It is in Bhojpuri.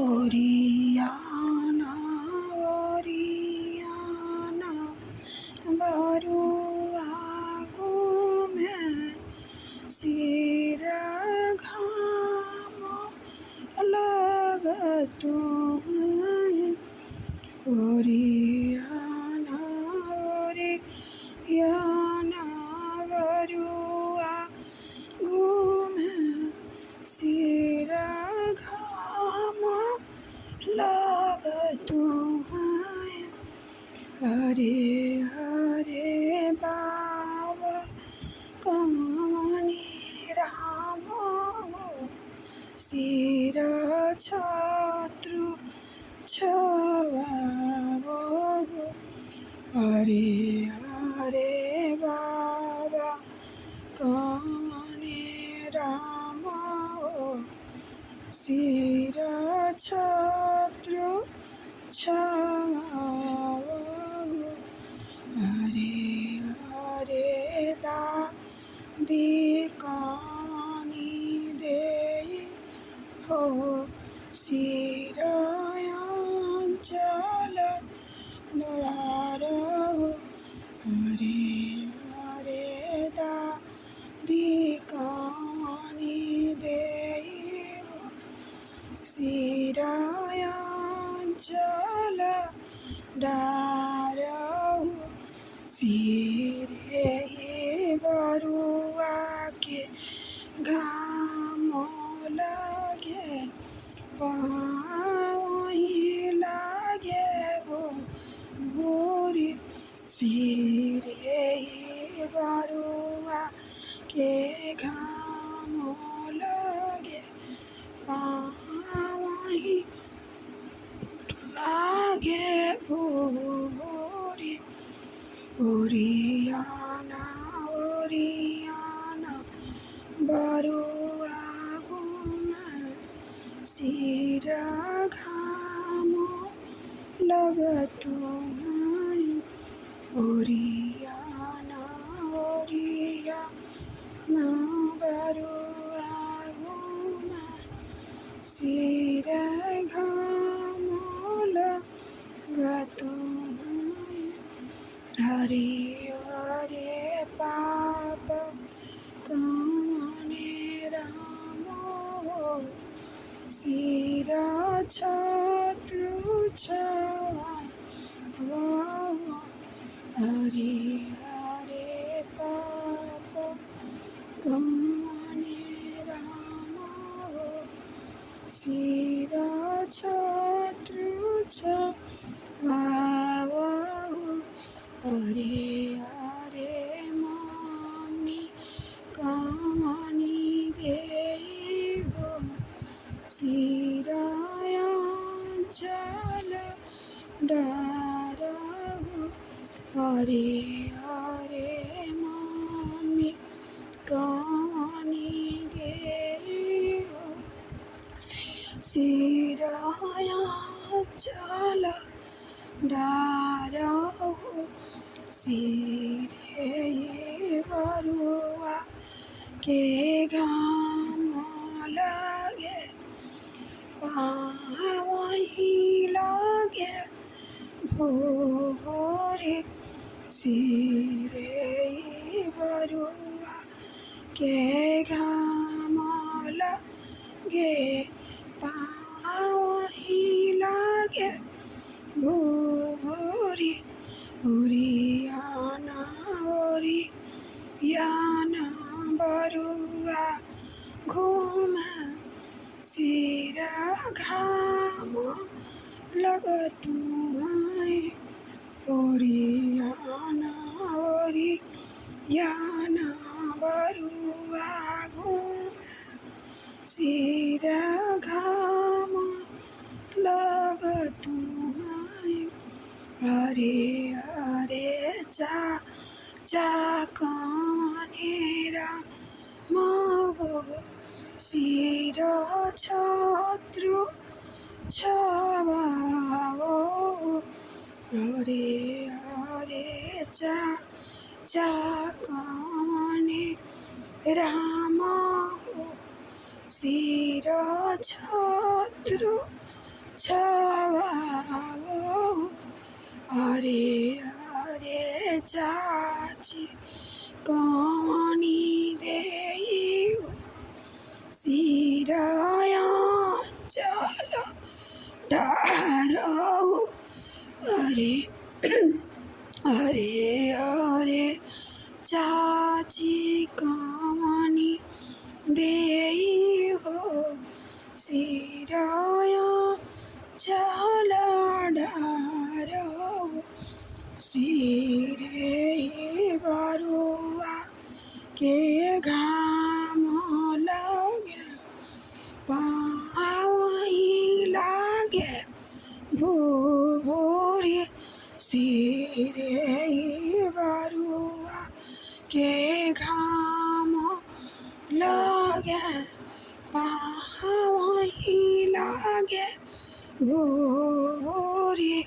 ओरियाना ओरियाना बरुआ घूमे सिर घाम लगतु हैं। ओरियाना ओरियाना बरुआ घूमे सिर घाम लगतु हैं। हरे हरे बाबा कवनी राम सिर छत्रु छवावो। हरे हरे बाबा कवनी राम सिर छत्रु छवावो। हरे हरे दादी कवनी देई हो सिर अंचल नुरारो। हरे हरे दादी कवनी देई हो सिर अंचल डारो। सिरे बरुआ के घाम लगे पाँवही लागे बोरी। सिरे बरुआ के घाम लगे पाँवही लागे बोरी। ओरियाना ओरियाना बरुआ घूमे सिर घाम लगतु हैं। ओरियाना ओरियाना बरुआ घूमे सिर घाम लगतु हैं। हरे हरे पाप कवने राम सिर छत्रु छवावो। हरे हरे पाप कवने राम सिर छत्रु छवावो। हरे हरे मम्मी कवनी देई हो सिर अंचल डारो। हरे हरे मम्मी कवनी देई हो सिर अंचल डारो। सिरे बरुआ के घाम लगे पाँवही लागे भोरे। सिरे बरुआ के घाम लगे पाँवही लागे भोरे। ओरियाना ओरियाना बरुआ घूमे सिर घाम लगतु हैं। ओरियाना ओरियाना बरुआ घूमे सिर घाम लगतु हैं। हरे हरे चा कवने राम सिर छत्रु छवावो। हरे हरे चा कवने राम सिर छत्रु अरे अरे चाची कमनी देई सिराया चल ढारऊ अरे अरे अरे चाची कमनी देई हो सिराया चल ढारऊ सिरे बरुआ के घाम लगे पावई लागे भूरे सिरे बरुआ के घाम लगे पावई लागे भूरे